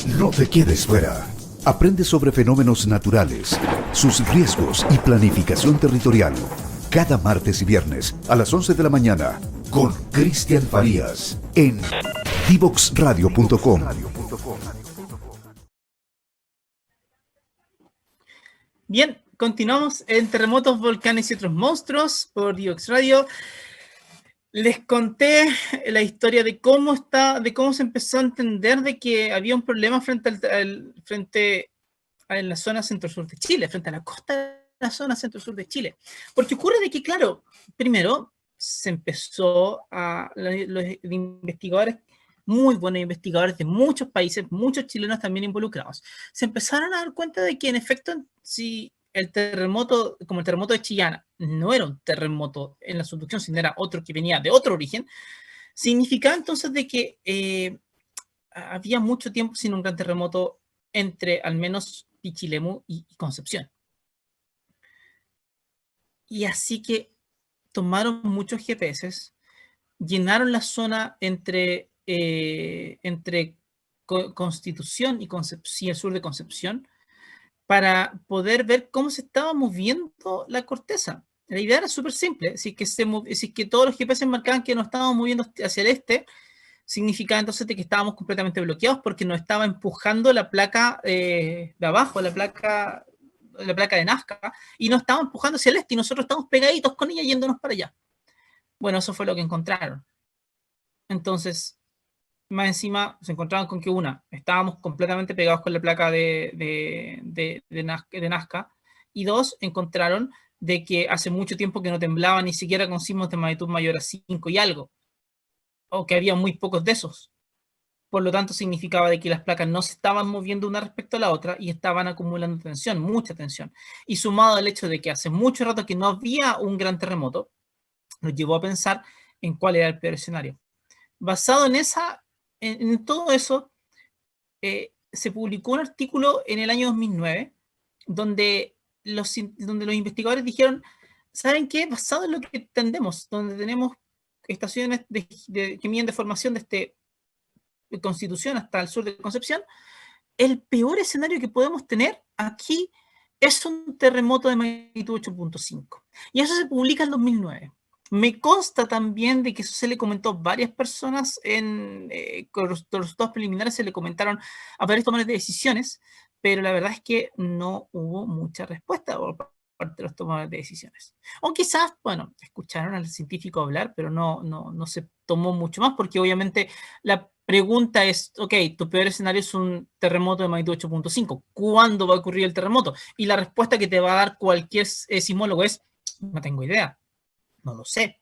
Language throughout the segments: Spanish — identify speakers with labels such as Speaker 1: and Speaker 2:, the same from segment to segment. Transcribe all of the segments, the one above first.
Speaker 1: No te quedes fuera. Aprende sobre fenómenos naturales, sus riesgos y planificación territorial. Cada martes y viernes a las 11 de la mañana con Cristian Farías en divoxradio.com.
Speaker 2: Bien, continuamos en Terremotos, Volcanes y otros monstruos por Divox Radio. Les conté la historia de cómo se empezó a entender de que había un problema frente a la zona centro-sur de Chile, frente a la costa de la zona centro-sur de Chile. Porque ocurre de que, claro, primero se empezó los investigadores, muy buenos investigadores de muchos países, muchos chilenos también involucrados, se empezaron a dar cuenta de que en efecto, si el terremoto, como el terremoto de Chillán, no era un terremoto en la subducción, sino era otro que venía de otro origen, significaba entonces de que había mucho tiempo sin un gran terremoto entre al menos Pichilemu y Concepción. Y así que tomaron muchos GPS, llenaron la zona entre Constitución y Concepción, el sur de Concepción, para poder ver cómo se estaba moviendo la corteza. La idea era súper simple. Si es que todos los GPS marcaban que nos estábamos moviendo hacia el este, significaba entonces de que estábamos completamente bloqueados porque nos estaba empujando la placa de abajo, la placa de Nazca, y nos estaba empujando hacia el este y nosotros estamos pegaditos con ella yéndonos para allá. Bueno, eso fue lo que encontraron. Entonces, más encima se encontraban con que estábamos completamente pegados con la placa de Nazca, y dos, encontraron de que hace mucho tiempo que no temblaba ni siquiera con sismos de magnitud mayor a 5 y algo, o que había muy pocos de esos. Por lo tanto, significaba de que las placas no se estaban moviendo una respecto a la otra y estaban acumulando tensión, mucha tensión. Y sumado al hecho de que hace mucho rato que no había un gran terremoto, nos llevó a pensar en cuál era el peor escenario. Basado en todo eso, se publicó un artículo en el año 2009 donde los investigadores dijeron, ¿saben qué? Basado en lo que entendemos, donde tenemos estaciones que miden deformación de Constitución hasta el sur de Concepción, el peor escenario que podemos tener aquí es un terremoto de magnitud 8.5. Y eso se publica en 2009. Me consta también de que eso se le comentó a varias personas con los resultados preliminares, se le comentaron a varios tomadores de decisiones, pero la verdad es que no hubo mucha respuesta por parte de los tomadores de decisiones. O quizás, bueno, escucharon al científico hablar, pero no se tomó mucho más, porque obviamente la pregunta es, ok, tu peor escenario es un terremoto de magnitud 8.5. ¿Cuándo va a ocurrir el terremoto? Y la respuesta que te va a dar cualquier sismólogo es, no tengo idea. No lo sé,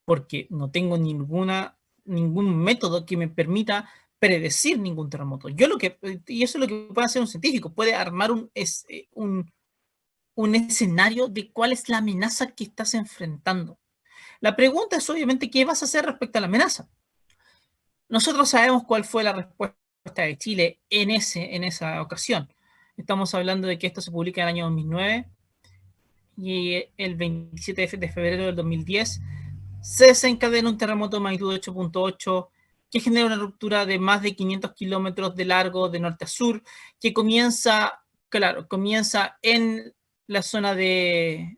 Speaker 2: porque no tengo ningún método que me permita predecir ningún terremoto. Y eso es lo que puede hacer un científico, puede armar un escenario de cuál es la amenaza que estás enfrentando. La pregunta es obviamente qué vas a hacer respecto a la amenaza. Nosotros sabemos cuál fue la respuesta de Chile en esa ocasión. Estamos hablando de que esto se publica en el año 2009 y el 27 de febrero del 2010 se desencadena un terremoto de magnitud 8.8 que genera una ruptura de más de 500 kilómetros de largo de norte a sur, que comienza en la zona de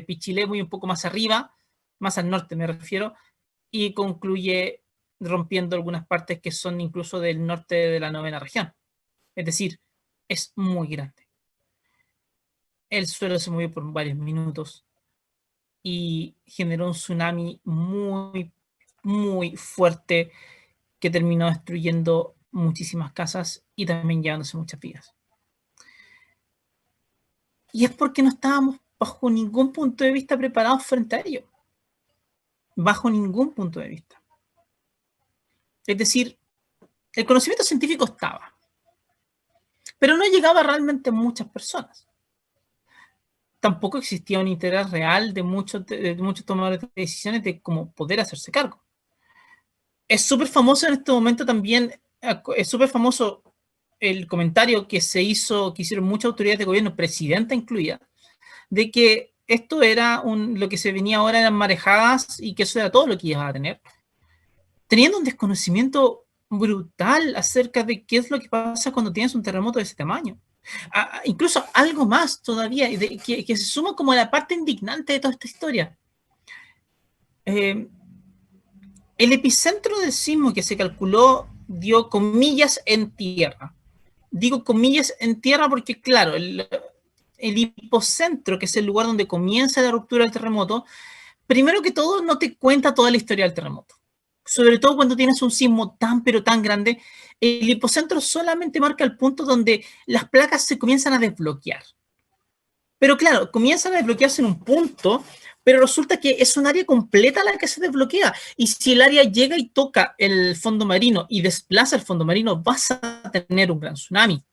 Speaker 2: Pichilemu y un poco más arriba, más al norte me refiero, y concluye rompiendo algunas partes que son incluso del norte de la 9ª región. Es decir, es muy grande. El suelo se movió por varios minutos y generó un tsunami muy, muy fuerte que terminó destruyendo muchísimas casas y también llevándose muchas vidas. Y es porque no estábamos bajo ningún punto de vista preparados frente a ello. Bajo ningún punto de vista. Es decir, el conocimiento científico estaba, pero no llegaba realmente a muchas personas. Tampoco existía un interés real de muchos tomadores de decisiones de cómo poder hacerse cargo. Es súper famoso en este momento también, es súper famoso el comentario que hicieron muchas autoridades de gobierno, presidenta incluida, de que esto era lo que se venía ahora eran marejadas y que eso era todo lo que iba a tener, teniendo un desconocimiento brutal acerca de qué es lo que pasa cuando tienes un terremoto de ese tamaño. Incluso algo más todavía, que se suma como a la parte indignante de toda esta historia. El epicentro del sismo que se calculó dio comillas en tierra. Digo comillas en tierra porque, claro, el hipocentro, que es el lugar donde comienza la ruptura del terremoto, primero que todo no te cuenta toda la historia del terremoto. Sobre todo cuando tienes un sismo tan pero tan grande, el hipocentro solamente marca el punto donde las placas se comienzan a desbloquear. Pero claro, comienzan a desbloquearse en un punto, pero resulta que es un área completa la que se desbloquea. Y si el área llega y toca el fondo marino y desplaza el fondo marino, vas a tener un gran tsunami.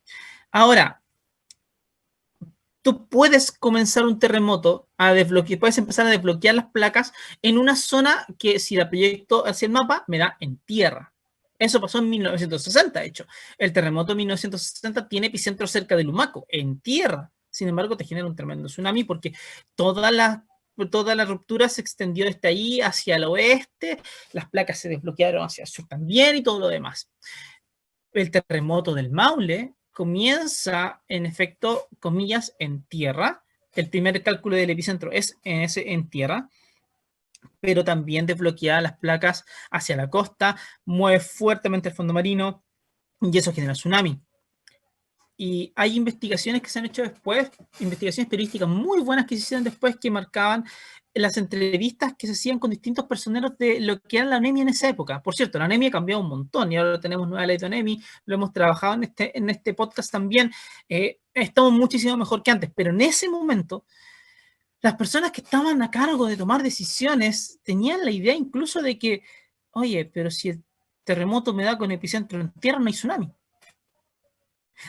Speaker 2: Ahora, tú puedes comenzar un terremoto a desbloquear, puedes empezar a desbloquear las placas en una zona que, si la proyecto hacia el mapa, me da en tierra. Eso pasó en 1960, de hecho. El terremoto de 1960 tiene epicentro cerca de Lumaco, en tierra. Sin embargo, te genera un tremendo tsunami porque toda la ruptura se extendió desde ahí hacia el oeste, las placas se desbloquearon hacia el sur también y todo lo demás. El terremoto del Maule comienza, en efecto, comillas, en tierra. El primer cálculo del epicentro es en tierra, pero también desbloquea las placas hacia la costa, mueve fuertemente el fondo marino y eso genera tsunami. Y hay investigaciones que se han hecho después, investigaciones periodísticas muy buenas que se hicieron después, que marcaban las entrevistas que se hacían con distintos personeros de lo que era la anemia en esa época. Por cierto, la anemia ha cambiado un montón y ahora tenemos nueva ley de anemia, lo hemos trabajado en este podcast también. Estamos muchísimo mejor que antes, pero en ese momento las personas que estaban a cargo de tomar decisiones tenían la idea incluso de que, oye, pero si el terremoto me da con epicentro en tierra, no hay tsunami.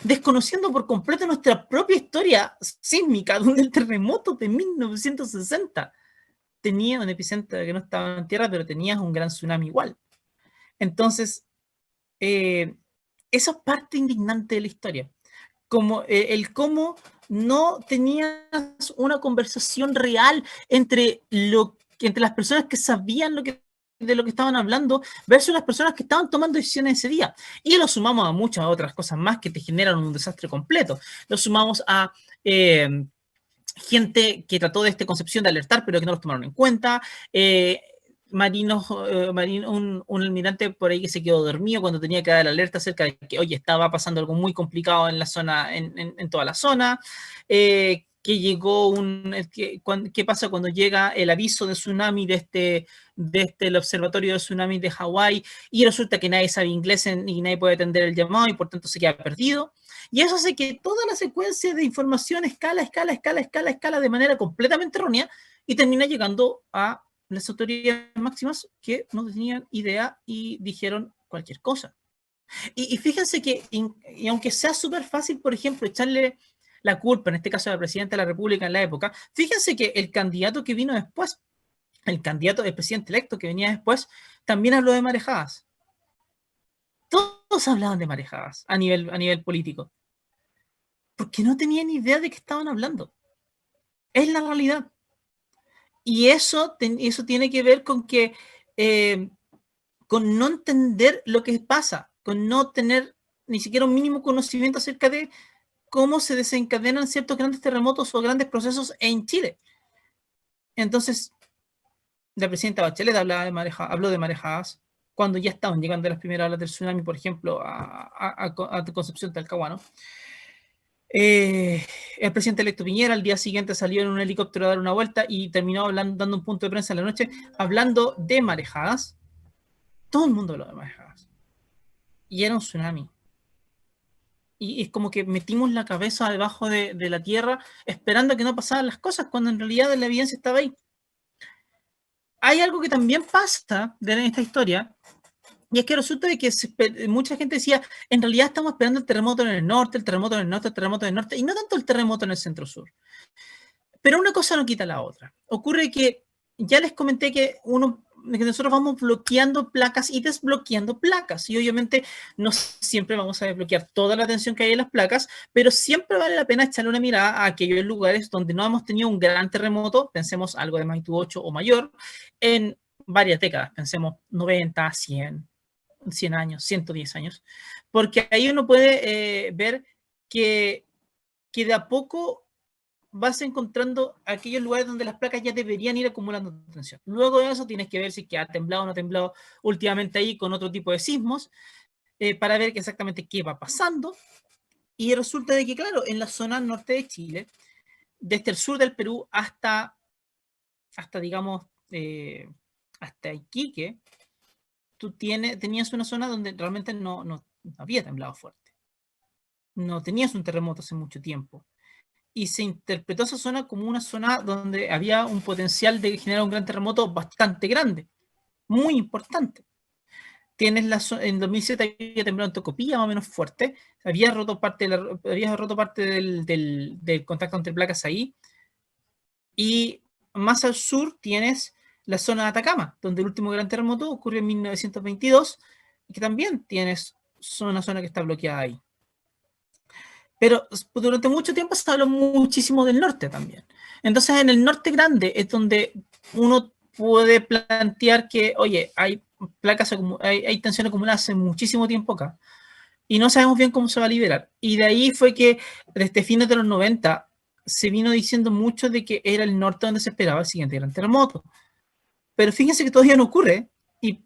Speaker 2: Desconociendo por completo nuestra propia historia sísmica, donde el terremoto de 1960 tenía un epicentro que no estaba en tierra, pero tenías un gran tsunami igual. Entonces, eso es parte indignante de la historia. Como el cómo no tenías una conversación real entre las personas que sabían de lo que estaban hablando versus las personas que estaban tomando decisiones ese día. Y lo sumamos a muchas otras cosas más que te generan un desastre completo. Lo sumamos a gente que trató de esta concepción de alertar, pero que no los tomaron en cuenta. Un almirante por ahí que se quedó dormido cuando tenía que dar alerta acerca de que, oye, estaba pasando algo muy complicado en la zona, en toda la zona. Que llegó ¿qué pasa cuando llega el aviso de tsunami el observatorio de tsunami de Hawái y resulta que nadie sabe inglés y nadie puede atender el llamado y por tanto se queda perdido? Y eso hace que toda la secuencia de información escala de manera completamente errónea y termina llegando a las autoridades máximas que no tenían idea y dijeron cualquier cosa. Y fíjense que, y aunque sea súper fácil, por ejemplo, echarle la culpa, en este caso a la presidenta de la República en la época, fíjense que el candidato que vino después, el presidente electo que venía después, también habló de marejadas. Todos hablaban de marejadas a nivel político. Porque no tenían idea de qué estaban hablando. Es la realidad. Y eso tiene que ver con que, con no entender lo que pasa, con no tener ni siquiera un mínimo conocimiento acerca de cómo se desencadenan ciertos grandes terremotos o grandes procesos en Chile. Entonces, la presidenta Bachelet habló de marejadas cuando ya estaban llegando las primeras olas del tsunami, por ejemplo, a Concepción, Talcahuano. El presidente electo Piñera al día siguiente salió en un helicóptero a dar una vuelta y terminó dando un punto de prensa en la noche hablando de marejadas. Todo el mundo habló de marejadas. Y era un tsunami. Y es como que metimos la cabeza debajo de la tierra esperando que no pasaran las cosas, cuando en realidad la evidencia estaba ahí. Hay algo que también pasa en esta historia, y es que resulta de que mucha gente decía, en realidad estamos esperando el terremoto en el norte, el terremoto en el norte, el terremoto en el norte, y no tanto el terremoto en el centro-sur. Pero una cosa no quita la otra. Ocurre que ya les comenté que nosotros vamos bloqueando placas y desbloqueando placas. Y obviamente no siempre vamos a desbloquear toda la tensión que hay en las placas, pero siempre vale la pena echarle una mirada a aquellos lugares donde no hemos tenido un gran terremoto, pensemos algo de magnitud 8 o mayor, en varias décadas, pensemos 90, 100, 100 años, 110 años, porque ahí uno puede ver que de a poco vas encontrando aquellos lugares donde las placas ya deberían ir acumulando tensión. Luego de eso tienes que ver si que ha temblado o no ha temblado últimamente ahí con otro tipo de sismos, para ver exactamente qué va pasando. Y resulta de que, claro, en la zona norte de Chile, desde el sur del Perú hasta digamos, hasta Iquique, tú tenías una zona donde realmente no había temblado fuerte. No tenías un terremoto hace mucho tiempo. Y se interpretó esa zona como una zona donde había un potencial de generar un gran terremoto bastante grande, muy importante. En 2007 había temblado en Tocopilla más o menos fuerte, había roto parte, del contacto entre placas ahí, y más al sur tienes la zona de Atacama, donde el último gran terremoto ocurrió en 1922, y que también tienes una zona que está bloqueada ahí. Pero durante mucho tiempo se habló muchísimo del norte también. Entonces, en el norte grande es donde uno puede plantear que, oye, hay hay tensión acumulada hace muchísimo tiempo acá, y no sabemos bien cómo se va a liberar. Y de ahí fue que, desde fines de los 90, se vino diciendo mucho de que era el norte donde se esperaba el siguiente gran terremoto. Pero fíjense que todavía no ocurre, y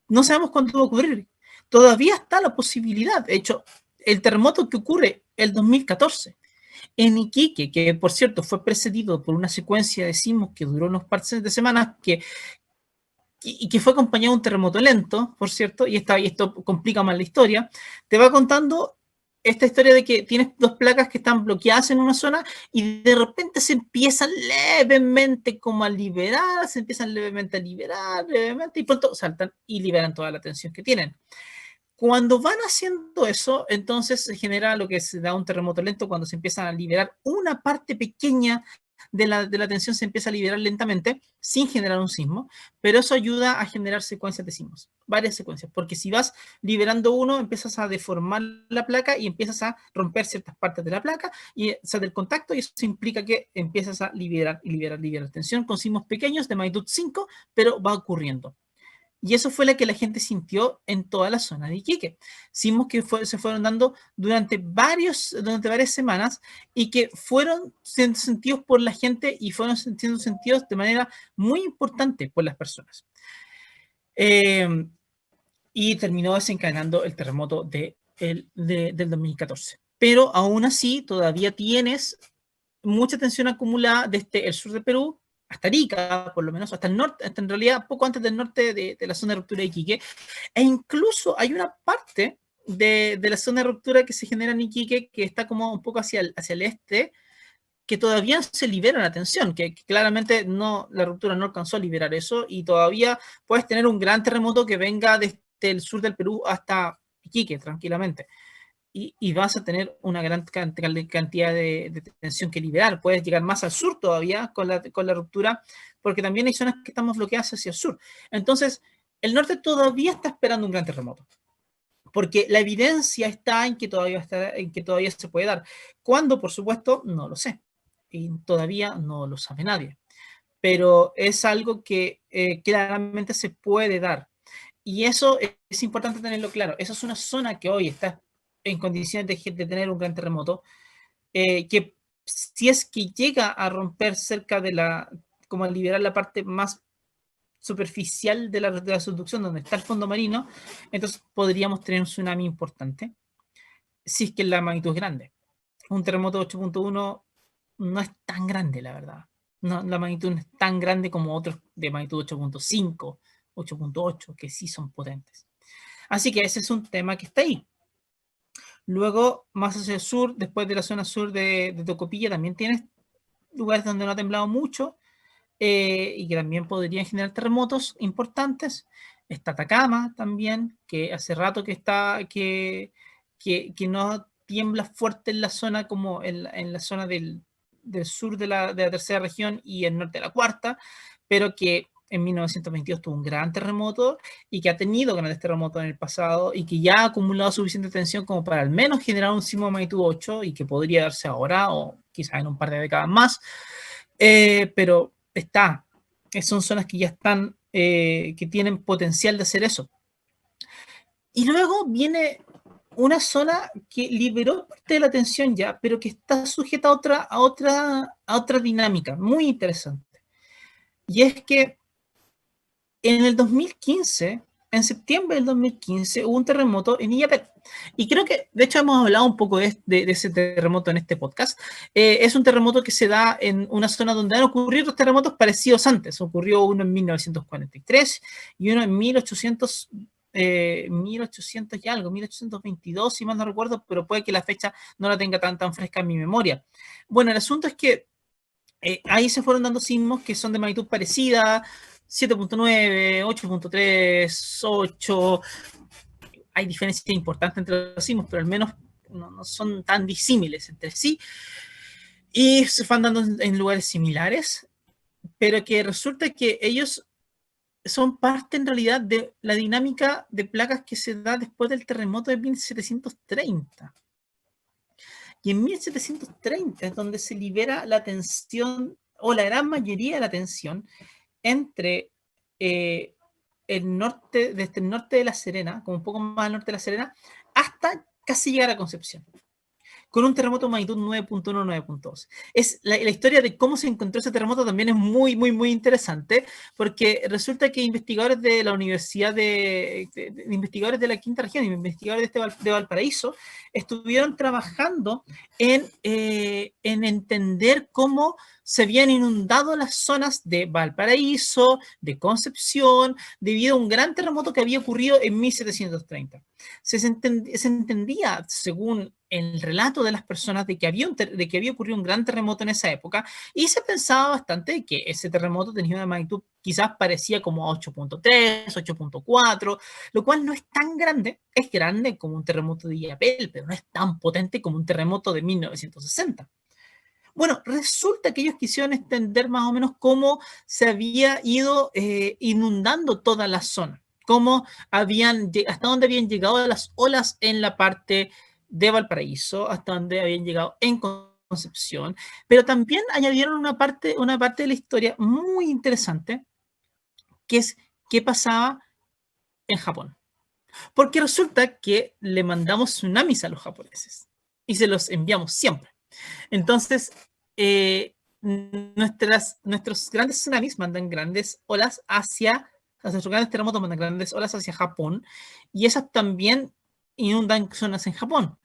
Speaker 2: no sabemos cuándo va a ocurrir. Todavía está la posibilidad. De hecho, el terremoto que ocurre el 2014 en Iquique, que por cierto fue precedido por una secuencia de sismos que duró unos par de semanas, y que fue acompañado de un terremoto lento, por cierto, y esto complica más la historia, te va contando esta historia de que tienes dos placas que están bloqueadas en una zona y de repente se empiezan levemente como a liberar, se empiezan levemente a liberar, levemente, y pronto saltan y liberan toda la tensión que tienen. Cuando van haciendo eso, entonces se genera lo que se da un terremoto lento, cuando se empiezan a liberar una parte pequeña de la tensión, se empieza a liberar lentamente sin generar un sismo, pero eso ayuda a generar secuencias de sismos, varias secuencias, porque si vas liberando uno, empiezas a deformar la placa y empiezas a romper ciertas partes de la placa, y o sea, del contacto, y eso implica que empiezas a liberar tensión con sismos pequeños de magnitud 5, pero va ocurriendo. Y eso fue la que la gente sintió en toda la zona de Iquique. Sismos que se fueron dando durante varias semanas, y que fueron siendo sentidos por la gente y fueron siendo sentidos de manera muy importante por las personas. Y terminó desencadenando el terremoto del 2014. Pero aún así todavía tienes mucha tensión acumulada desde el sur de Perú hasta Arica, por lo menos, hasta el norte, hasta en realidad poco antes del norte de la zona de ruptura de Iquique, e incluso hay una parte de la zona de ruptura que se genera en Iquique que está como un poco hacia el este, que todavía se libera la tensión, que claramente la ruptura no alcanzó a liberar eso, y todavía puedes tener un gran terremoto que venga desde el sur del Perú hasta Iquique, tranquilamente. Y vas a tener una gran cantidad de tensión que liberar. Puedes llegar más al sur todavía con la ruptura, porque también hay zonas que estamos bloqueadas hacia el sur. Entonces, el norte todavía está esperando un gran terremoto, porque la evidencia está en que todavía se puede dar. ¿Cuándo? Por supuesto, no lo sé. Y todavía no lo sabe nadie. Pero es algo que claramente se puede dar. Y eso es importante tenerlo claro. Esa es una zona que hoy está en condiciones de tener un gran terremoto, que si es que llega a romper cerca como a liberar la parte más superficial de la subducción, donde está el fondo marino, entonces podríamos tener un tsunami importante, si es que la magnitud es grande. Un terremoto 8.1 no es tan grande, la verdad. No, la magnitud no es tan grande como otros de magnitud 8.5, 8.8, que sí son potentes. Así que ese es un tema que está ahí. Luego, más hacia el sur, después de la zona sur de Tocopilla, también tienes lugares donde no ha temblado mucho, y que también podrían generar terremotos importantes. Está Atacama también, que hace rato que no tiembla fuerte en la zona, como en la zona del sur de la tercera región y el norte de la cuarta, pero que en 1922 tuvo un gran terremoto, y que ha tenido grandes terremotos en el pasado, y que ya ha acumulado suficiente tensión como para al menos generar un sismo de magnitud 8, y que podría darse ahora o quizás en un par de décadas más. Pero son zonas que ya están, que tienen potencial de hacer eso. Y luego viene una zona que liberó parte de la tensión ya, pero que está sujeta a otra dinámica muy interesante. Y es que en el 2015, en septiembre del 2015, hubo un terremoto en Illapel. Y creo que, de hecho, hemos hablado un poco de ese terremoto en este podcast. Es un terremoto que se da en una zona donde han ocurrido otros terremotos parecidos antes. Ocurrió uno en 1943 y uno en 1800 y algo, 1822, si mal no recuerdo, pero puede que la fecha no la tenga tan fresca en mi memoria. Bueno, el asunto es que ahí se fueron dando sismos que son de magnitud parecida, 7.9, 8.3, 8. Hay diferencias importantes entre los sismos, pero al menos no son tan disímiles entre sí. Y se van dando en lugares similares, pero que resulta que ellos son parte en realidad de la dinámica de placas que se da después del terremoto de 1730. Y en 1730 es donde se libera la tensión, o la gran mayoría de la tensión, entre el norte, desde el norte de La Serena, como un poco más al norte de La Serena, hasta casi llegar a Concepción, con un terremoto de magnitud 9.1, 9.2. Es la historia de cómo se encontró ese terremoto también es muy interesante, porque resulta que investigadores de la Universidad de investigadores de la Quinta Región, investigadores de Valparaíso, estuvieron trabajando en entender cómo se habían inundado las zonas de Valparaíso, de Concepción, debido a un gran terremoto que había ocurrido en 1730. Se entendía, según el relato de las personas, de que había ocurrido un gran terremoto en esa época, y se pensaba bastante que ese terremoto tenía una magnitud quizás parecía como 8.3, 8.4, lo cual no es tan grande, es grande como un terremoto de Illapel, pero no es tan potente como un terremoto de 1960. Bueno, resulta que ellos quisieron entender más o menos cómo se había ido inundando toda la zona, hasta dónde habían llegado las olas en la parte de Valparaíso, hasta dónde habían llegado en Concepción, pero también añadieron una parte de la historia muy interesante, que es qué pasaba en Japón. Porque resulta que le mandamos tsunamis a los japoneses y se los enviamos siempre. Entonces, nuestros grandes tsunamis mandan grandes olas nuestros grandes terremotos mandan grandes olas hacia Japón, y esas también inundan zonas en Japón.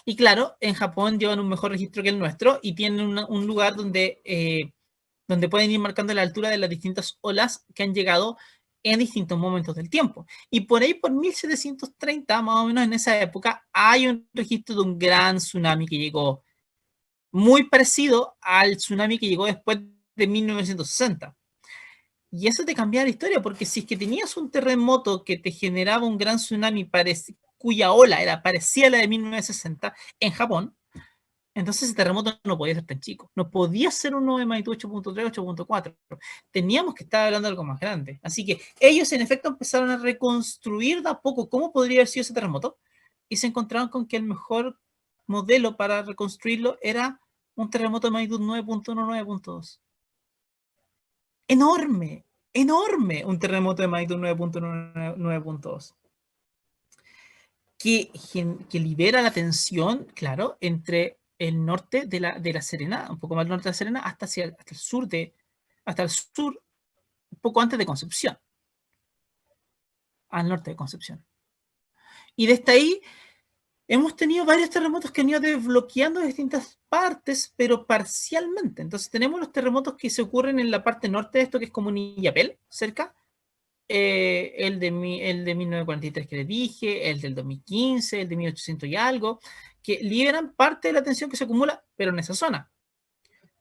Speaker 2: Y claro, en Japón llevan un mejor registro que el nuestro y tienen un lugar donde pueden ir marcando la altura de las distintas olas que han llegado en distintos momentos del tiempo. Y por ahí, por 1730, más o menos en esa época, hay un registro de un gran tsunami que llegó muy parecido al tsunami que llegó después de 1960. Y eso te cambia la historia, porque si es que tenías un terremoto que te generaba un gran tsunami cuya ola era parecida a la de 1960 en Japón, entonces ese terremoto no podía ser tan chico. No podía ser uno de magnitud 8.3, 8.4. Teníamos que estar hablando de algo más grande. Así que ellos en efecto empezaron a reconstruir de a poco cómo podría haber sido ese terremoto, y se encontraron con que el mejor modelo para reconstruirlo era un terremoto de magnitud 9.1, 9.2. Enorme, enorme un terremoto de magnitud 9.1, 9.2. Que libera la tensión, claro, entre el norte de la Serena, un poco más al norte de la Serena, hasta el sur, un poco antes de Concepción, al norte de Concepción. Y desde ahí hemos tenido varios terremotos que han ido desbloqueando distintas partes, pero parcialmente. Entonces tenemos los terremotos que se ocurren en la parte norte de esto, que es como Illapel, cerca. El de 1943 que les dije, el del 2015, el de 1800 y algo, que liberan parte de la tensión que se acumula, pero en esa zona.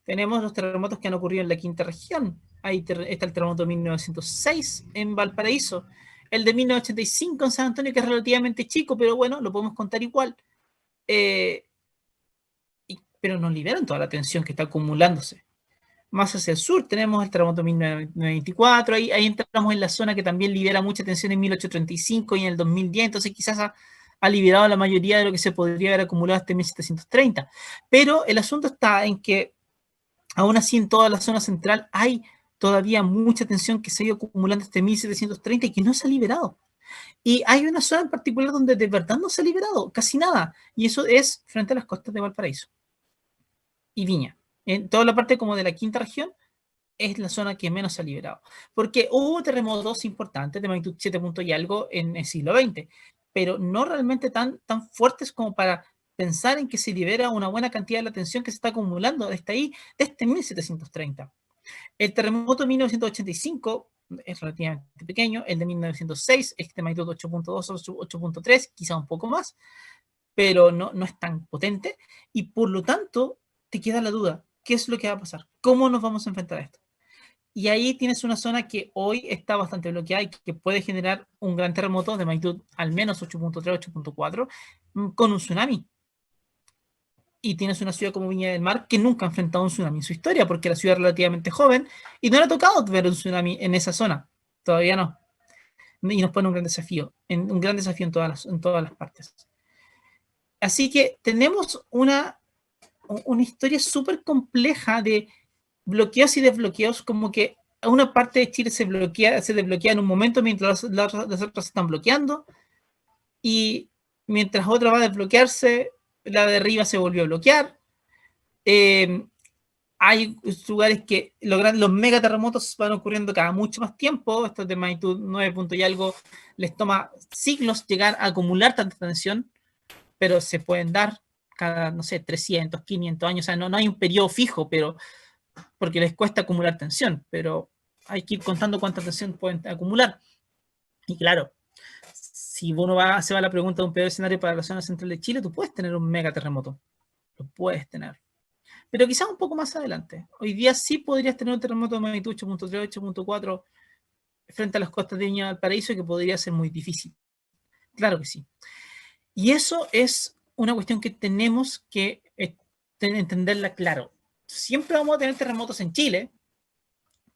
Speaker 2: Tenemos los terremotos que han ocurrido en la quinta región. Ahí está el terremoto de 1906 en Valparaíso, el de 1985 en San Antonio, que es relativamente chico, pero bueno, lo podemos contar igual. Pero nos liberan toda la tensión que está acumulándose. Más hacia el sur tenemos el terremoto de 1924, ahí entramos en la zona que también libera mucha tensión en 1835 y en el 2010, entonces quizás ha liberado la mayoría de lo que se podría haber acumulado hasta 1730. Pero el asunto está en que aún así en toda la zona central hay todavía mucha tensión que se ha ido acumulando hasta 1730 y que no se ha liberado. Y hay una zona en particular donde de verdad no se ha liberado, casi nada. Y eso es frente a las costas de Valparaíso y Viña. En toda la parte como de la quinta región es la zona que menos se ha liberado. Porque hubo terremotos importantes de magnitud 7 puntos y algo en el siglo XX, pero no realmente tan fuertes como para pensar en que se libera una buena cantidad de la tensión que se está acumulando desde ahí, desde 1730. El terremoto de 1985 es relativamente pequeño, el de 1906 es de magnitud 8.2 o 8.3, quizá un poco más, pero no es tan potente, y por lo tanto te queda la duda, ¿qué es lo que va a pasar? ¿Cómo nos vamos a enfrentar a esto? Y ahí tienes una zona que hoy está bastante bloqueada y que puede generar un gran terremoto de magnitud al menos 8.3, 8.4, con un tsunami. Y tienes una ciudad como Viña del Mar que nunca ha enfrentado un tsunami en su historia, porque la ciudad es relativamente joven y no le ha tocado ver un tsunami en esa zona. Todavía no. Y nos pone un gran desafío en todas las partes. Así que tenemos una historia súper compleja de bloqueos y desbloqueos, como que una parte de Chile se desbloquea en un momento mientras las otras se están bloqueando, y mientras otra va a desbloquearse, la de arriba se volvió a bloquear. Hay lugares que los megaterremotos van ocurriendo cada mucho más tiempo. Estos de magnitud 9 puntos y algo les toma siglos llegar a acumular tanta tensión, pero se pueden dar cada, no sé, 300, 500 años. O sea, no hay un periodo fijo, pero porque les cuesta acumular tensión, pero hay que ir contando cuánta tensión pueden acumular. Y claro, si uno se va a la pregunta de un peor escenario para la zona central de Chile, tú puedes tener un megaterremoto. Lo puedes tener. Pero quizás un poco más adelante. Hoy día sí podrías tener un terremoto de magnitud 8.3, 8.4 frente a las costas de Viña del Paraíso, que podría ser muy difícil. Claro que sí. Y eso es una cuestión que tenemos que entenderla claro. Siempre vamos a tener terremotos en Chile,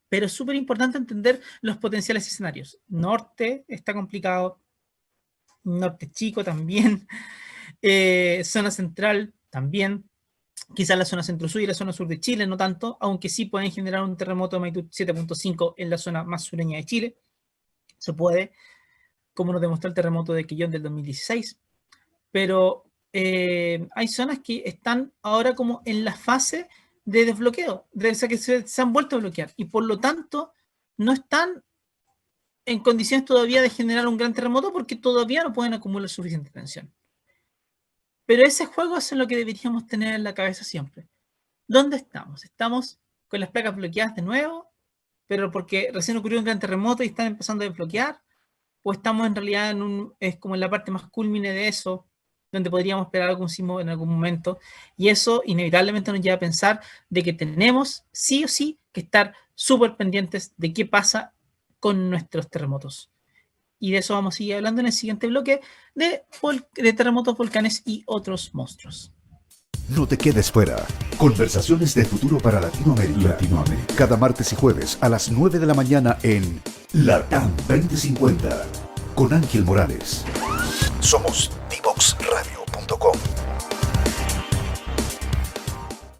Speaker 2: pero es súper importante entender los potenciales escenarios. Norte está complicado, norte chico también, zona central también, quizás la zona centro-sur y la zona sur de Chile no tanto, aunque sí pueden generar un terremoto de magnitud 7.5 en la zona más sureña de Chile. Se puede, como nos demostró el terremoto de Quillón del 2016, pero hay zonas que están ahora como en la fase de desbloqueo, o sea, que se han vuelto a bloquear, y por lo tanto no están en condiciones todavía de generar un gran terremoto porque todavía no pueden acumular suficiente tensión. Pero ese juego es lo que deberíamos tener en la cabeza siempre. ¿Dónde estamos? ¿Estamos con las placas bloqueadas de nuevo, pero porque recién ocurrió un gran terremoto y están empezando a desbloquear? ¿O estamos en realidad es como en la parte más culmine de eso, donde podríamos esperar algún sismo en algún momento? Y eso inevitablemente nos lleva a pensar de que tenemos sí o sí que estar súper pendientes de qué pasa con nuestros terremotos. Y de eso vamos a seguir hablando en el siguiente bloque de terremotos, volcanes y otros monstruos.
Speaker 1: No te quedes fuera. Conversaciones de futuro para Latinoamérica. Cada martes y jueves a las 9 de la mañana en LATAM 2050 con Ángel Morales. Somos divoxradio.com.